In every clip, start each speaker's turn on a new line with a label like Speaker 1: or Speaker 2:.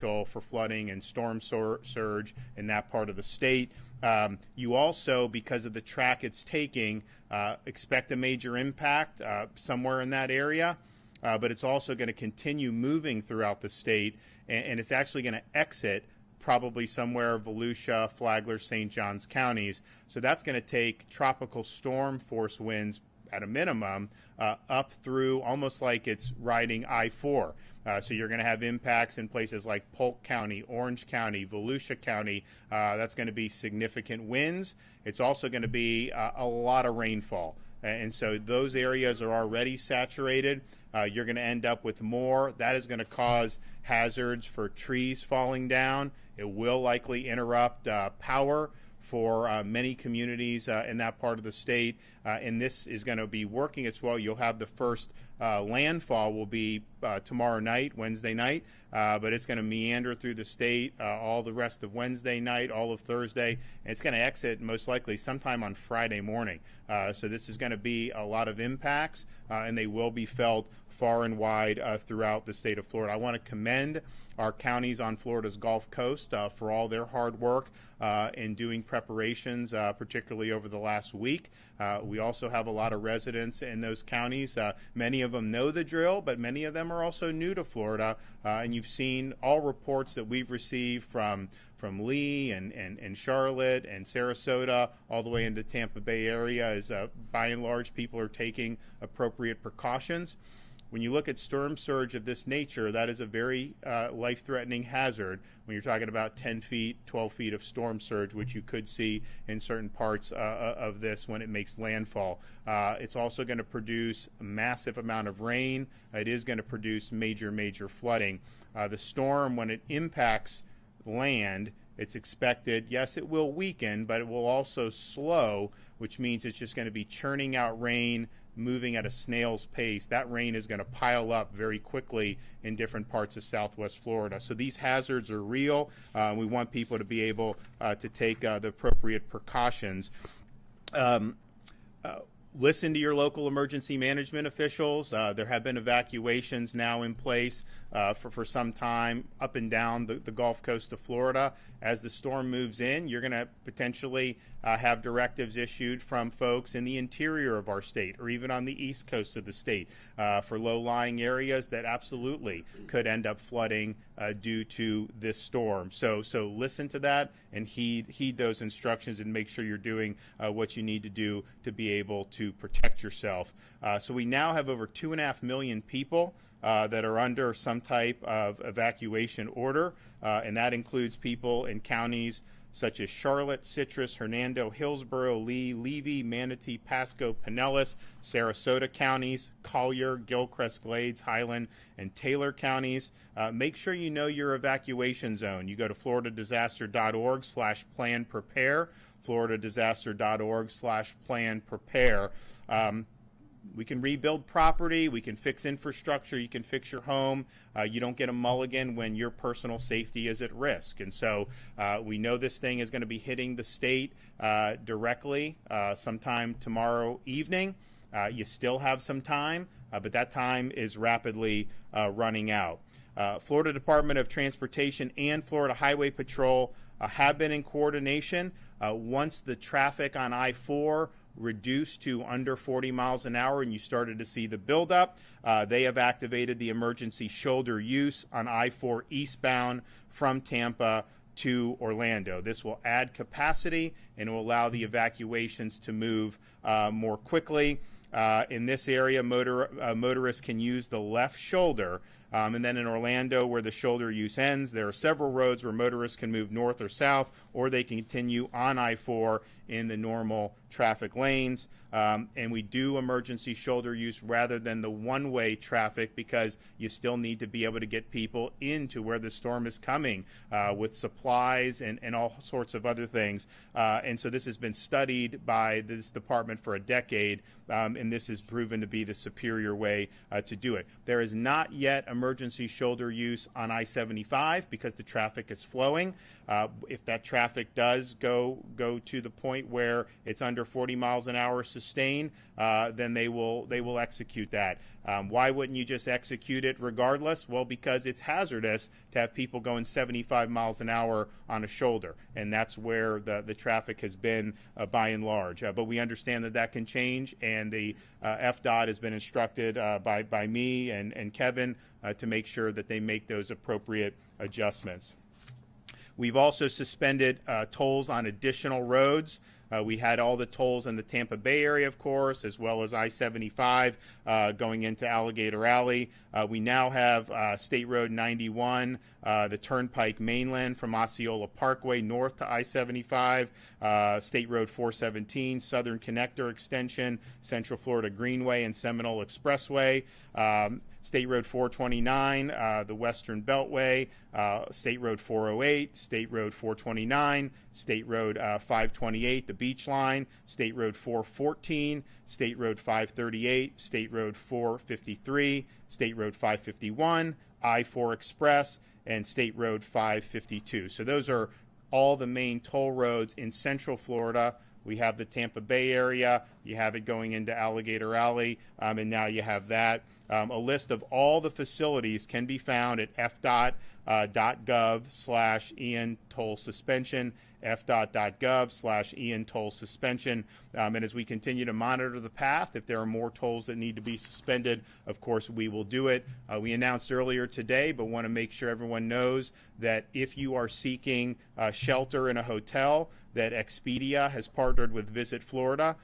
Speaker 1: for flooding and storm surge in that part of the state. You also, because of the track it's taking, expect a major impact somewhere in that area, but it's also going to continue moving throughout the state, and it's actually going to exit probably somewhere Volusia, Flagler, St. Johns counties. So that's going to take tropical storm force winds at a minimum up through almost like it's riding I-4. So you're going to have impacts in places like Polk County, Orange County, Volusia County. That's going to be significant winds. It's also going to be a lot of rainfall. And so those areas are already saturated. You're going to end up with more. That is going to cause hazards for trees falling down. It will likely interrupt power for many communities in that part of the state, and this is going to be working its way. You'll have the first landfall will be tomorrow night, Wednesday night, but it's going to meander through the state all the rest of Wednesday night, all of Thursday, and it's going to exit most likely sometime on Friday morning. So this is going to be a lot of impacts, and they will be felt far and wide throughout the state of Florida. I want to commend our counties on Florida's Gulf Coast for all their hard work in doing preparations, particularly over the last week. We also have a lot of residents in those counties. Many of them know the drill, but many of them are also new to Florida. And you've seen all reports that we've received from Lee and Charlotte and Sarasota all the way into Tampa Bay area is by and large people are taking appropriate precautions. When you look at storm surge of this nature, that is a very life-threatening hazard when you're talking about 10 feet, 12 feet of storm surge, which you could see in certain parts of this when it makes landfall. It's also going to produce a massive amount of rain. It is going to produce major flooding. The storm, when it impacts land, it's expected, yes, it will weaken, but it will also slow, which means it's just going to be churning out rain, moving at a snail's pace. That rain is going to pile up very quickly in different parts of southwest Florida. So these hazards are real. We want people to be able to take the appropriate precautions. Listen to your local emergency management officials. There have been evacuations now in place for some time up and down the Gulf Coast of Florida. As the storm moves in, you're going to potentially have directives issued from folks in the interior of our state or even on the east coast of the state for low-lying areas that absolutely could end up flooding due to this storm. So listen to that and heed those instructions and make sure you're doing what you need to do to be able to protect yourself. So we now have over 2.5 million people that are under some type of evacuation order, and that includes people in counties such as Charlotte, Citrus, Hernando, Hillsborough, Lee, Levy, Manatee, Pasco, Pinellas, Sarasota counties, Collier, Gilchrist, Glades, Highland, and Taylor counties. Make sure you know your evacuation zone. You go to floridadisaster.org/plan-prepare, floridadisaster.org/plan-prepare. We can rebuild property, we can fix infrastructure, you can fix your home. You don't get a mulligan when your personal safety is at risk. And so we know this thing is going to be hitting the state directly sometime tomorrow evening. You still have some time, but that time is rapidly running out. Florida Department of Transportation and Florida Highway Patrol have been in coordination. Once the traffic on I-4 reduced to under 40 miles an hour and you started to see the buildup, they have activated the emergency shoulder use on I-4 eastbound from Tampa to Orlando. This will add capacity and will allow the evacuations to move more quickly. In this area, motorists can use the left shoulder. And then in Orlando, where the shoulder use ends, there are several roads where motorists can move north or south, or they can continue on I-4 in the normal traffic lanes. And we do emergency shoulder use rather than the one-way traffic because you still need to be able to get people into where the storm is coming with supplies and all sorts of other things. And so this has been studied by this department for a decade, and this has proven to be the superior way to do it. There is not yet emergency emergency shoulder use on I-75 because the traffic is flowing. If that traffic does go to the point where it's under 40 miles an hour sustained, then they will execute that. Why wouldn't you just execute it regardless? Well, because it's hazardous to have people going 75 miles an hour on a shoulder, and that's where the traffic has been by and large. But we understand that can change, and the FDOT has been instructed by me and Kevin to make sure that they make those appropriate adjustments. We've also suspended tolls on additional roads. We had all the tolls in the Tampa Bay area, of course, as well as I-75 going into Alligator Alley. We now have State Road 91, the Turnpike Mainland from Osceola Parkway north to I-75, State Road 417, Southern Connector Extension, Central Florida Greenway and Seminole Expressway, State Road 429, the Western Beltway, State Road 408, State Road 429, State Road 528, the Beach Line, State Road 414, State Road 538, State Road 453, State Road 551, I-4 Express, and State Road 552. So those are all the main toll roads in Central Florida. We have the Tampa Bay area, you have it going into Alligator Alley, and now you have that. A list of all the facilities can be found at fdot.gov/Ian toll suspension, fdot.gov/Ian toll suspension. And as we continue to monitor the path, if there are more tolls that need to be suspended, of course, we will do it. We announced earlier today, but want to make sure everyone knows that if you are seeking shelter in a hotel, that Expedia has partnered with Visit Florida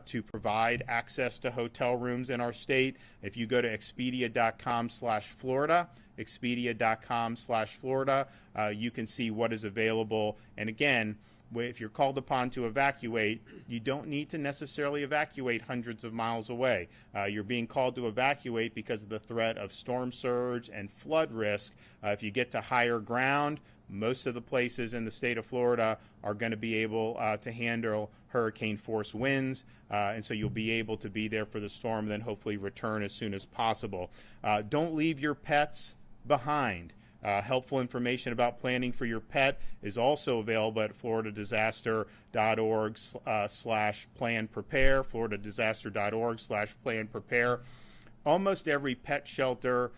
Speaker 1: to provide access to hotel rooms in our state. If you go to expedia.com/Florida, expedia.com/Florida, you can see what is available. And again, if you're called upon to evacuate, you don't need to necessarily evacuate hundreds of miles away. You're being called to evacuate because of the threat of storm surge and flood risk. If you get to higher ground, most of the places in the state of Florida are going to be able to handle hurricane force winds, and so you'll be able to be there for the storm, then hopefully return as soon as possible. Don't leave your pets behind. Helpful information about planning for your pet is also available at floridadisaster.org/plan-prepare, floridadisaster.org/plan-prepare. Almost every pet shelter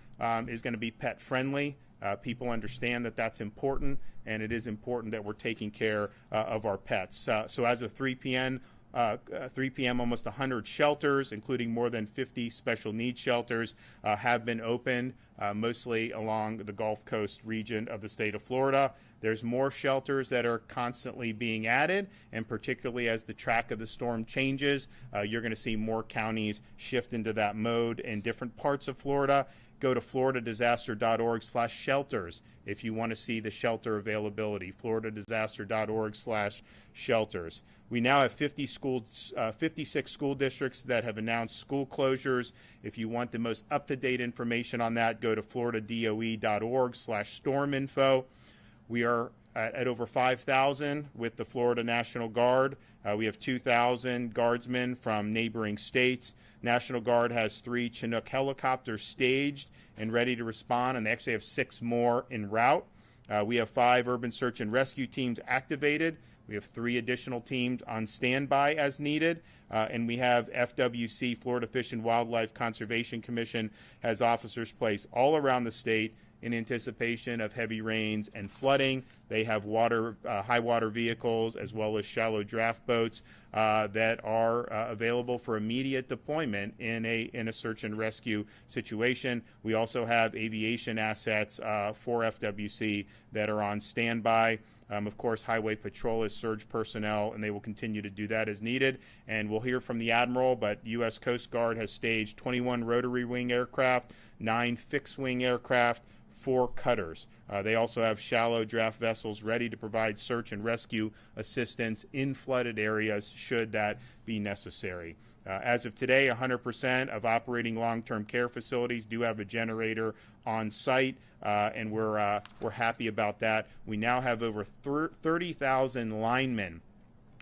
Speaker 1: is going to be pet friendly. People understand that that's important, and it is important that we're taking care of our pets. So as of 3 p.m., almost 100 shelters, including more than 50 special needs shelters, have been opened, mostly along the Gulf Coast region of the state of Florida. There's more shelters that are constantly being added, and particularly as the track of the storm changes, you're going to see more counties shift into that mode in different parts of Florida. Go to floridadisaster.org/shelters if you want to see the shelter availability, floridadisaster.org/shelters. We now have 56 school districts that have announced school closures. If you want the most up-to-date information on that, go to floridadoe.org/storminfo. We are at over 5,000 with the Florida National Guard. We have 2,000 guardsmen from neighboring states. National Guard has 3 Chinook helicopters staged and ready to respond, and they actually have 6 more en route. We have 5 urban search and rescue teams activated. We have 3 additional teams on standby as needed. And we have FWC, Florida Fish and Wildlife Conservation Commission, has officers placed all around the state in anticipation of heavy rains and flooding. They have high water vehicles as well as shallow draft boats that are available for immediate deployment in a search and rescue situation. We also have aviation assets for FWC that are on standby. Of course, Highway Patrol is surge personnel, and they will continue to do that as needed. And we'll hear from the Admiral, but U.S. Coast Guard has staged 21 rotary wing aircraft, 9 fixed wing aircraft, 4 cutters. They also have shallow draft vessels ready to provide search and rescue assistance in flooded areas should that be necessary. As of today, 100% of operating long-term care facilities do have a generator on site, and we're happy about that. We now have over 30,000 linemen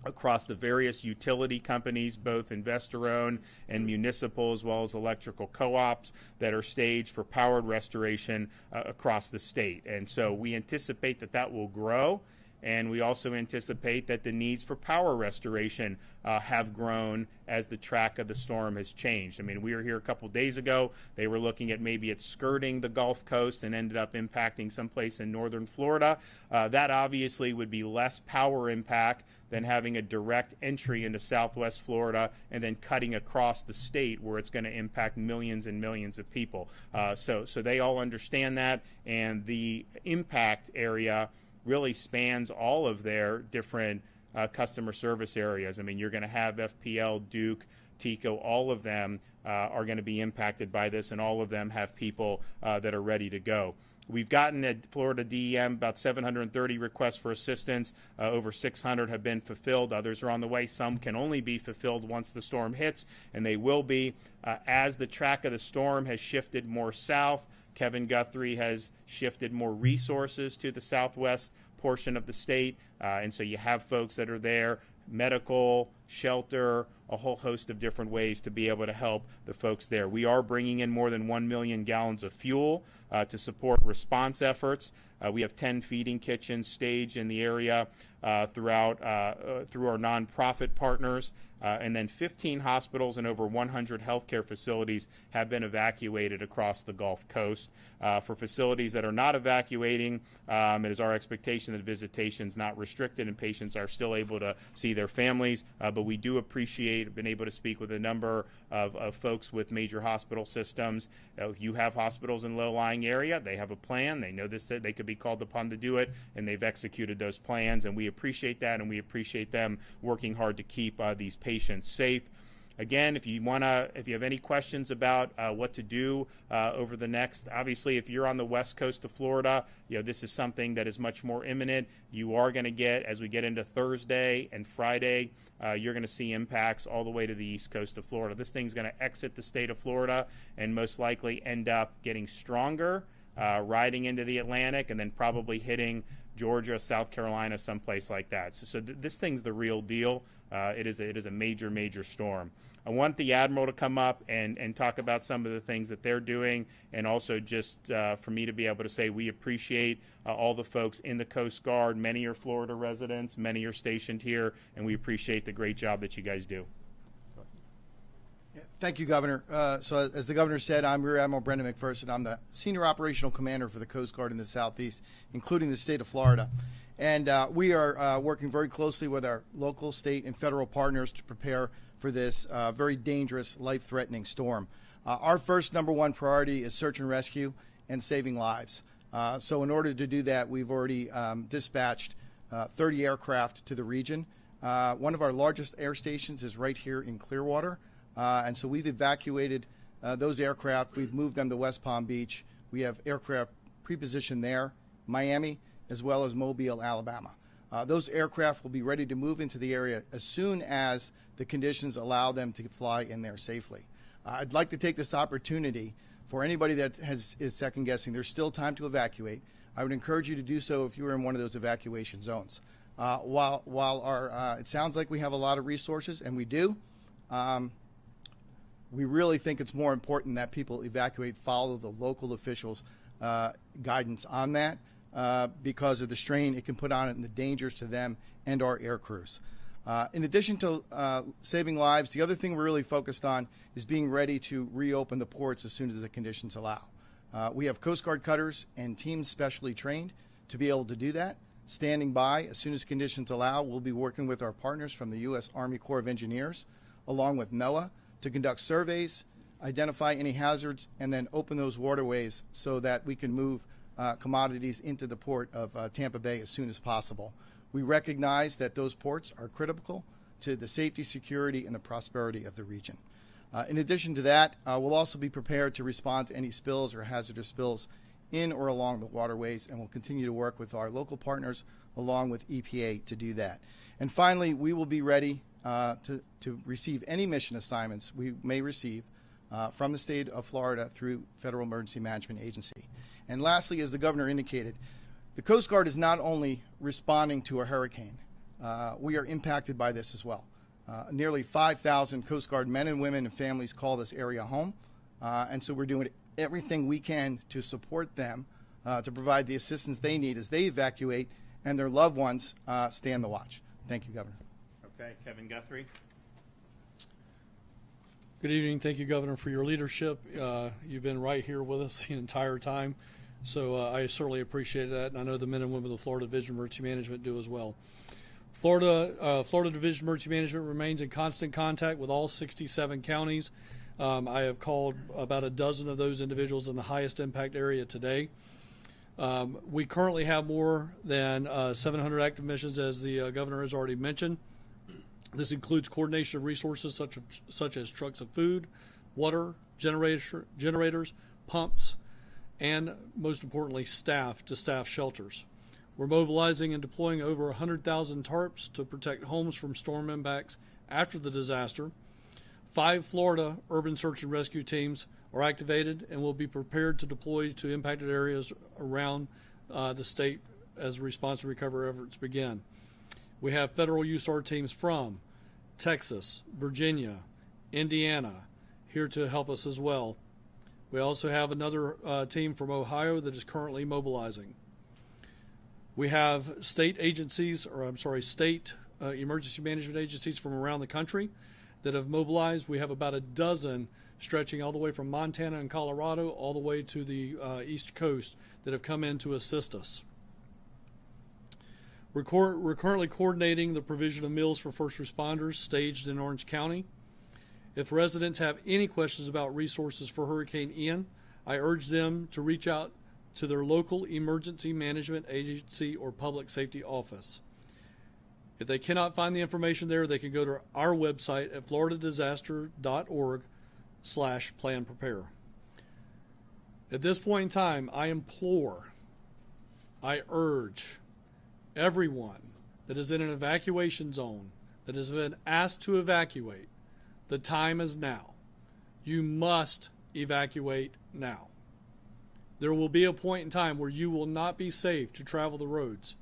Speaker 1: across the various utility companies, both investor-owned and municipal, as well as electrical co-ops that are staged for powered restoration across the state. And so we anticipate that that will grow. And we also anticipate that the needs for power restoration have grown as the track of the storm has changed. I mean, we were here a couple days ago. They were looking at maybe it skirting the Gulf Coast and ended up impacting someplace in northern Florida. That obviously would be less power impact than having a direct entry into southwest Florida and then cutting across the state where it's going to impact millions and millions of people. So they all understand that, and the impact area really spans all of their different customer service areas. I mean, you're going to have FPL, Duke, TECO, all of them are going to be impacted by this, and all of them have people that are ready to go. We've gotten at Florida DEM about 730 requests for assistance. Over 600 have been fulfilled. Others are on the way. Some can only be fulfilled once the storm hits, and they will be. As the track of the storm has shifted more south, Kevin Guthrie has shifted more resources to the southwest portion of the state, and so you have folks that are there, medical, shelter, a whole host of different ways to be able to help the folks there. We are bringing in more than 1 million gallons of fuel to support response efforts. We have 10 feeding kitchens staged in the area through our nonprofit partners. And then 15 hospitals and over 100 healthcare facilities have been evacuated across the Gulf Coast. For facilities that are not evacuating, it is our expectation that visitation is not restricted and patients are still able to see their families. But we do appreciate being able to speak with a number of folks with major hospital systems. If you have hospitals in low-lying area, they have a plan. They know this, they could be called upon to do it, and they've executed those plans. And we appreciate that, and we appreciate them working hard to keep these patients safe. Again, if you have any questions about what to do over the next, obviously, if you're on the west coast of Florida, this is something that is much more imminent. You are going to get, as we get into Thursday and Friday, you're going to see impacts all the way to the east coast of Florida. This thing's going to exit the state of Florida and most likely end up getting stronger, riding into the Atlantic, and then probably hitting Georgia, South Carolina, someplace like that. So this thing's the real deal. It is a major, major storm. I want the Admiral to come up and talk about some of the things that they're doing, and also just for me to be able to say we appreciate all the folks in the Coast Guard. Many are Florida residents, many are stationed here, and we appreciate the great job that you guys do.
Speaker 2: Thank you, Governor. So as the Governor said, I'm Rear Admiral Brendan McPherson. I'm the Senior Operational Commander for the Coast Guard in the Southeast, including the state of Florida. And we are working very closely with our local, state, and federal partners to prepare for this very dangerous, life-threatening storm. Our first number one priority is search and rescue and saving lives. So in order to do that, we've already dispatched 30 aircraft to the region. One of our largest air stations is right here in Clearwater. And so we've evacuated those aircraft. We've moved them to West Palm Beach. We have aircraft pre-positioned there, Miami, as well as Mobile, Alabama. Those aircraft will be ready to move into the area as soon as the conditions allow them to fly in there safely. I'd like to take this opportunity for anybody that is second-guessing. There's still time to evacuate. I would encourage you to do so if you were in one of those evacuation zones. While it sounds like we have a lot of resources, and we do, we really think it's more important that people evacuate, follow the local officials' guidance on that because of the strain it can put on it and the dangers to them and our air crews. In addition to saving lives, the other thing we're really focused on is being ready to reopen the ports as soon as the conditions allow. We have Coast Guard cutters and teams specially trained to be able to do that. Standing by as soon as conditions allow, we'll be working with our partners from the U.S. Army Corps of Engineers, along with NOAA, to conduct surveys, identify any hazards, and then open those waterways so that we can move commodities into the port of Tampa Bay as soon as possible. We recognize that those ports are critical to the safety, security, and the prosperity of the region. In addition to that, we'll also be prepared to respond to any spills or hazardous spills in or along the waterways, and we'll continue to work with our local partners along with EPA to do that. And finally, we will be ready to receive any mission assignments we may receive from the state of Florida through Federal Emergency Management Agency. And lastly, as the Governor indicated, the Coast Guard is not only responding to a hurricane. we are impacted by this as well. Nearly 5,000 Coast Guard men and women and families call this area home, and so we're doing everything we can to support them, to provide the assistance they need as they evacuate and their loved ones stand the watch. Thank you, Governor.
Speaker 1: Okay, Kevin Guthrie.
Speaker 3: Good evening. Thank you, Governor, for your leadership. You've been right here with us the entire time, so I certainly appreciate that, and I know the men and women of the Florida Division of Emergency Management do as well. Florida Division of Emergency Management remains in constant contact with all 67 counties. I have called about a dozen of those individuals in the highest impact area today. We currently have more than 700 active missions, as the Governor has already mentioned. This includes coordination of resources such as trucks of food, water, generators, pumps, and most importantly, staff to staff shelters. We're mobilizing and deploying over 100,000 tarps to protect homes from storm impacts after the disaster. 5 Florida urban search and rescue teams are activated and will be prepared to deploy to impacted areas around the state as response and recovery efforts begin. We have federal USAR teams from Texas, Virginia, Indiana here to help us as well. We also have another team from Ohio that is currently mobilizing. We have state emergency management agencies from around the country that have mobilized. We have about a dozen stretching all the way from Montana and Colorado all the way to the East Coast that have come in to assist us. We're currently coordinating the provision of meals for first responders staged in Orange County. If residents have any questions about resources for Hurricane Ian, I urge them to reach out to their local emergency management agency or public safety office. If they cannot find the information there, they can go to our website at floridadisaster.org/plan-prepare. At this point in time, I urge everyone that is in an evacuation zone, that has been asked to evacuate, the time is now. You must evacuate now. There will be a point in time where you will not be safe to travel the roads.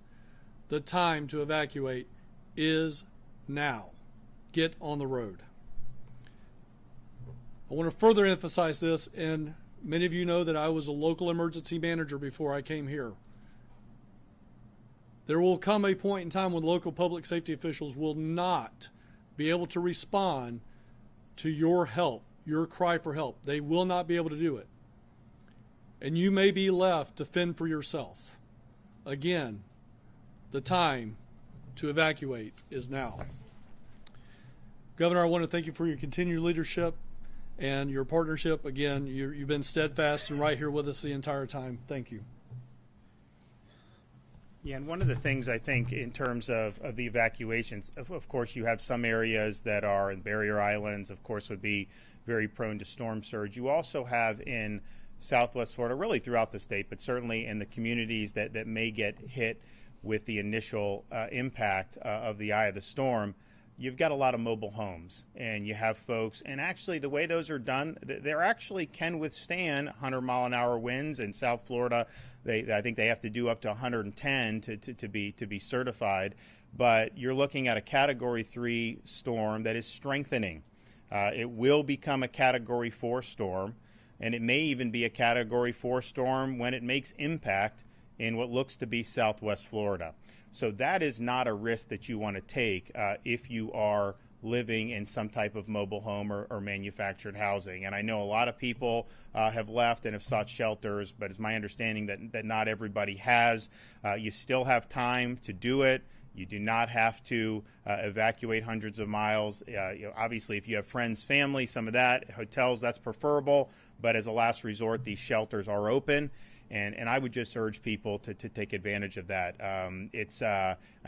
Speaker 3: The time to evacuate is now. Get on the road. I want to further emphasize this, and many of you know that I was a local emergency manager before I came here. There will come a point in time when local public safety officials will not be able to respond to your help, your cry for help. They will not be able to do it. And you may be left to fend for yourself. Again, the time to evacuate is now. Governor, I want to thank you for your continued leadership and your partnership. Again, you've been steadfast and right here with us the entire time. Thank you.
Speaker 1: Yeah, and one of the things I think in terms of the evacuations, of course, you have some areas that are in barrier islands, of course, would be very prone to storm surge. You also have in Southwest Florida, really throughout the state, but certainly in the communities that may get hit with the initial impact of the eye of the storm, you've got a lot of mobile homes, and you have folks, and actually the way those are done, they actually can withstand 100-mile-an-hour winds. In South Florida, I think they have to do up to 110 to be certified, but you're looking at a Category 3 storm that is strengthening. It will become a Category 4 storm, and it may even be a Category 4 storm when it makes impact in what looks to be Southwest Florida. So that is not a risk that you want to take if you are living in some type of mobile home or manufactured housing. And I know a lot of people have left and have sought shelters, but it's my understanding that not everybody has. You still have time to do it. You do not have to evacuate hundreds of miles. Obviously, if you have friends, family, some of that, hotels, that's preferable. But as a last resort, these shelters are open. And I would just urge people to take advantage of that. I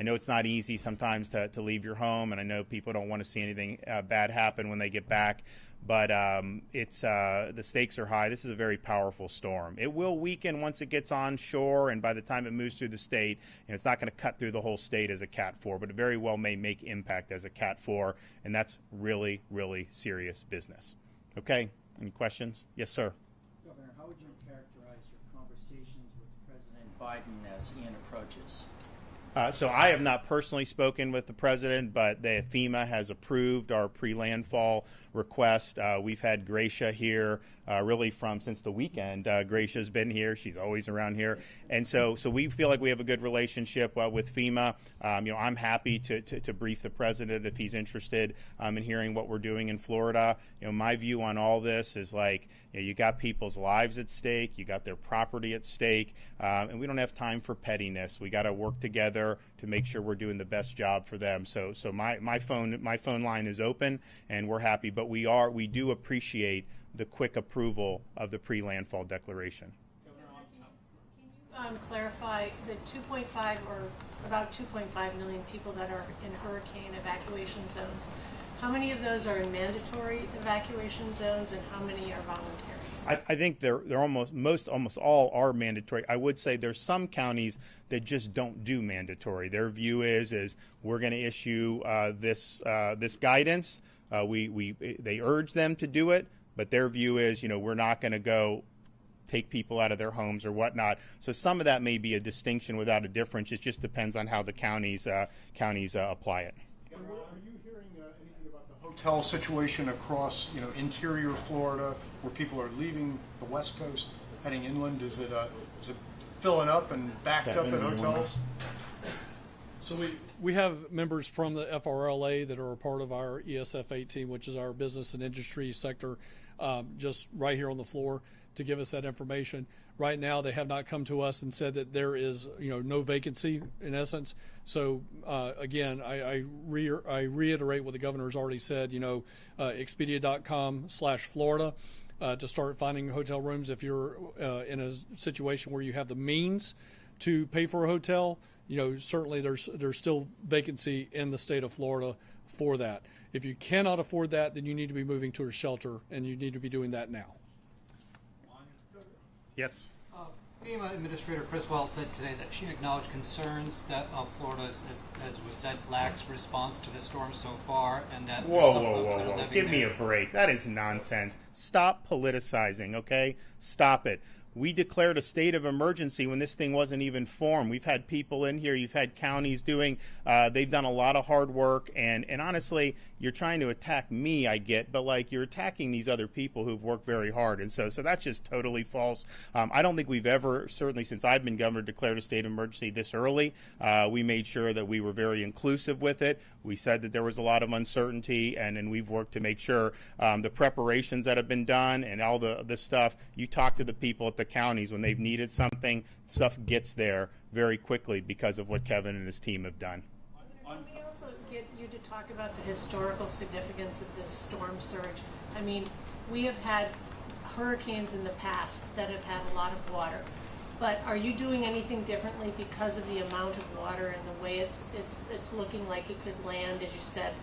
Speaker 1: know it's not easy sometimes to leave your home, and I know people don't want to see anything bad happen when they get back. But the stakes are high. This is a very powerful storm. It will weaken once it gets on shore, and by the time it moves through the state, and it's not going to cut through the whole state as a Cat 4, but it very well may make impact as a Cat 4, and that's really, really serious business. Okay, any questions? Yes, sir.
Speaker 4: Governor, how would you characterize your conversations with President Biden as Ian approaches?
Speaker 1: So I have not personally spoken with the president, but FEMA has approved our pre-landfall request. We've had Gracia here really since the weekend. Gracia's been here; she's always around here, and so we feel like we have a good relationship with FEMA. I'm happy to brief the president if he's interested in hearing what we're doing in Florida. My view on all this is you got people's lives at stake, you got their property at stake, and we don't have time for pettiness. We got to work together to make sure we're doing the best job for them. So my phone line is open, and we're happy. But we do appreciate the quick approval of the pre-landfall declaration.
Speaker 4: Can you clarify the 2.5 or about 2.5 million people that are in hurricane evacuation zones? How many of those are in mandatory evacuation zones, and how many are voluntary?
Speaker 1: I think they're almost all are mandatory. I would say there's some counties that just don't do mandatory. Their view is we're going to issue this guidance. They urge them to do it, but their view is we're not going to go take people out of their homes or whatnot. So some of that may be a distinction without a difference. It just depends on how the counties apply it.
Speaker 5: Are you hearing anything about the hotel situation across interior Florida, where people are leaving the West Coast, heading inland? Is it filling up and backed up at hotels?
Speaker 3: So we have members from the FRLA that are a part of our ESF 18, which is our business and industry sector, just right here on the floor to give us that information. Right now, they have not come to us and said that there is no vacancy in essence. So again, I reiterate what the governor has already said. Expedia.com/Florida to start finding hotel rooms. If you're in a situation where you have the means to pay for a hotel, certainly there's still vacancy in the state of Florida for that. If you cannot afford that, then you need to be moving to a shelter, and you need to be doing that now.
Speaker 1: Yes.
Speaker 6: FEMA Administrator Chris Wells said today that she acknowledged concerns that Florida, as was said, lacks response to the storm so far, and that
Speaker 1: Whoa. Give me a break. That is nonsense. Stop politicizing, okay? Stop it. We declared a state of emergency when this thing wasn't even formed. We've had people in here, you've had counties doing, they've done a lot of hard work, and honestly, you're trying to attack me, I get, but you're attacking these other people who've worked very hard, and so that's just totally false. I don't think we've ever, certainly since I've been governor, declared a state of emergency this early. We made sure that we were very inclusive with it. We said that there was a lot of uncertainty, and we've worked to make sure the preparations that have been done and all this stuff, you talk to the people at the counties when they've needed something, stuff gets there very quickly because of what Kevin and his team have done.
Speaker 4: Can we also get you to talk about the historical significance of this storm surge? I mean, we have had hurricanes in the past that have had a lot of water, but are you doing anything differently because of the amount of water and the way it's looking like it could land, as you said,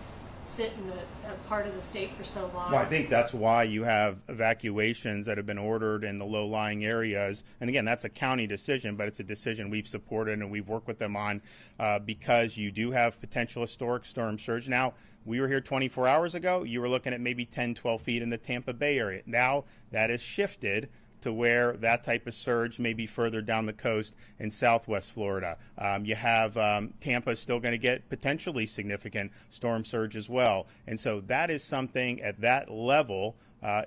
Speaker 4: sit in a part of the state for so long?
Speaker 1: Well, I think that's why you have evacuations that have been ordered in the low-lying areas. And again, that's a county decision, but it's a decision we've supported and we've worked with them on because you do have potential historic storm surge. Now, we were here 24 hours ago. You were looking at maybe 10, 12 feet in the Tampa Bay area. Now, that has shifted to where that type of surge may be further down the coast in southwest Florida. You have Tampa still going to get potentially significant storm surge as well. And so that is something at that level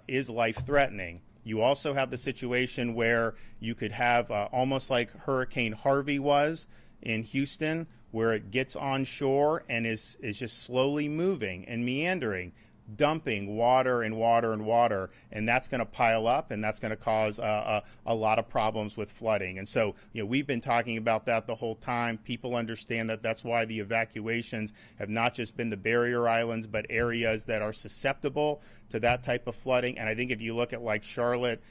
Speaker 1: is life-threatening. You also have the situation where you could have almost like Hurricane Harvey was in Houston, where it gets onshore and is just slowly moving and meandering, dumping water and water and water, and that's going to pile up, and that's going to cause a lot of problems with flooding. And so, we've been talking about that the whole time. People understand that that's why the evacuations have not just been the barrier islands, but areas that are susceptible to that type of flooding. And I think if you look at Charlotte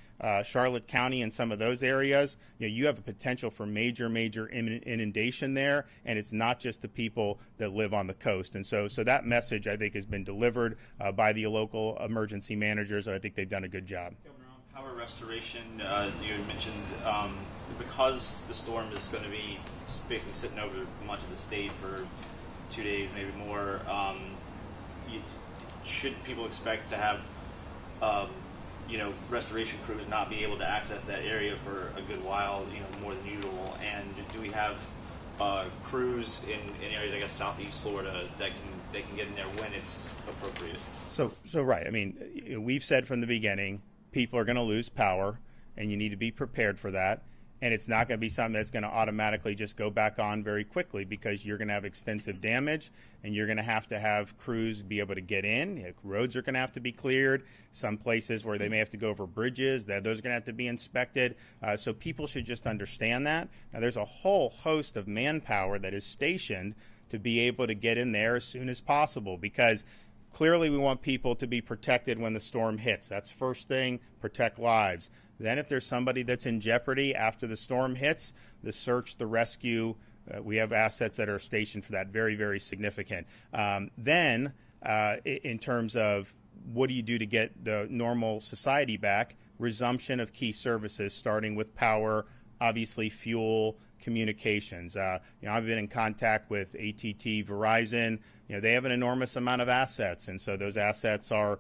Speaker 1: County and some of those areas, you have a potential for major inundation there, and it's not just the people that live on the coast. And so that message, I think, has been delivered by the local emergency managers, and I think they've done a good job.
Speaker 7: Governor, on power restoration, you mentioned because the storm is going to be basically sitting over much of the state for 2 days, maybe more, should people expect to have restoration crews not be able to access that area for a good while, more than usual? And do we have crews in areas, I guess, southeast Florida that can get in there when it's appropriate?
Speaker 1: So right. I mean, we've said from the beginning, people are going to lose power, and you need to be prepared for that. And it's not going to be something that's going to automatically just go back on very quickly, because you're going to have extensive damage, and you're going to have crews be able to get in. Roads are going to have to be cleared. Some places where they may have to go over bridges, those are going to have to be inspected. So people should just understand that. Now, there's a whole host of manpower that is stationed to be able to get in there as soon as possible, because clearly we want people to be protected when the storm hits. That's first thing, protect lives. Then if there's somebody that's in jeopardy after the storm hits, the search, the rescue, we have assets that are stationed for that, very, very significant. Then in terms of what do you do to get the normal society back, resumption of key services, starting with power, obviously fuel, communications. I've been in contact with AT&T, Verizon. They have an enormous amount of assets, and so those assets are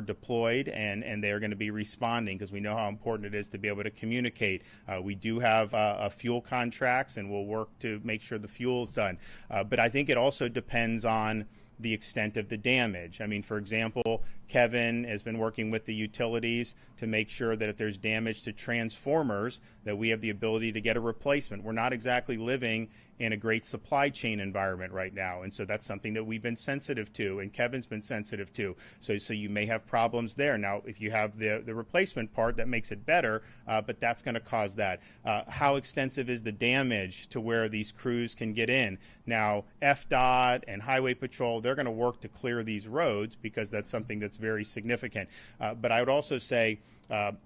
Speaker 1: deployed, and they are going to be responding, because we know how important it is to be able to communicate. We do have fuel contracts, and we'll work to make sure the fuel is done. But I think it also depends on the extent of the damage. I mean, for example, Kevin has been working with the utilities to make sure that if there's damage to transformers, that we have the ability to get a replacement. We're not exactly living in a great supply chain environment right now, and so that's something that we've been sensitive to, and Kevin's been sensitive to. So you may have problems there. Now, if you have the replacement part, that makes it better, but that's going to cause that. How extensive is the damage to where these crews can get in? Now, FDOT and Highway Patrol, they're going to work to clear these roads, because that's something that's very significant. But I would also say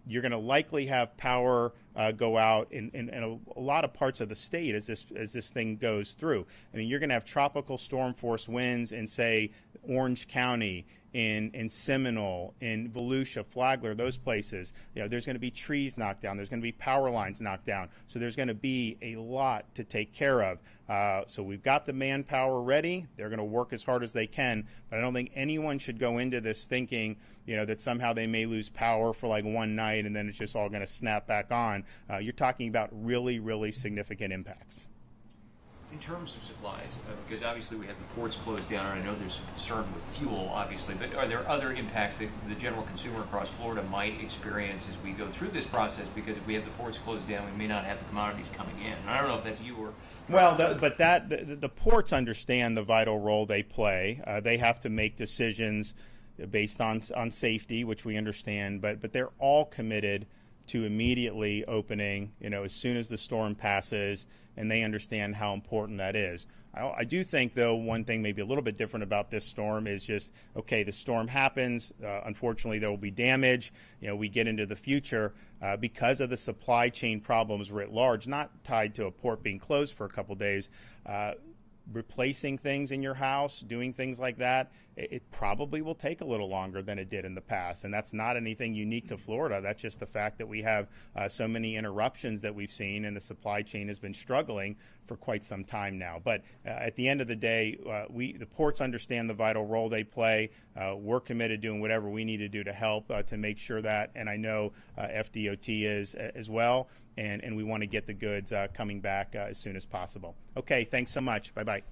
Speaker 1: you're going to likely have power go out in a lot of parts of the state as this thing goes through. I mean, you're going to have tropical storm force winds in, say, Orange County, in Seminole, in Volusia, Flagler, those places. There's going to be trees knocked down. There's going to be power lines knocked down. So there's going to be a lot to take care of. So we've got the manpower ready. They're going to work as hard as they can. But I don't think anyone should go into this thinking, that somehow they may lose power for like one night and then it's just all going to snap back on. You're talking about really, really significant impacts.
Speaker 8: In terms of supplies, because obviously we have the ports closed down, and I know there's some concern with fuel, obviously, but are there other impacts that the general consumer across Florida might experience as we go through this process? Because if we have the ports closed down, we may not have the commodities coming in. And I don't know if that's you or...
Speaker 1: Well, the ports understand the vital role they play. They have to make decisions based on safety, which we understand, but they're all committed to immediately opening, as soon as the storm passes, and they understand how important that is. I do think, though, one thing maybe a little bit different about this storm is just, okay, the storm happens. Unfortunately, there will be damage. We get into the future because of the supply chain problems writ large, not tied to a port being closed for a couple days. Replacing things in your house, doing things like that, it probably will take a little longer than it did in the past. And that's not anything unique to Florida. That's just the fact that we have so many interruptions that we've seen, and the supply chain has been struggling for quite some time now. But at the end of the day, the ports understand the vital role they play. We're committed to doing whatever we need to do to help to make sure that, and I know FDOT is as well, and we want to get the goods coming back as soon as possible. Okay, thanks so much. Bye-bye.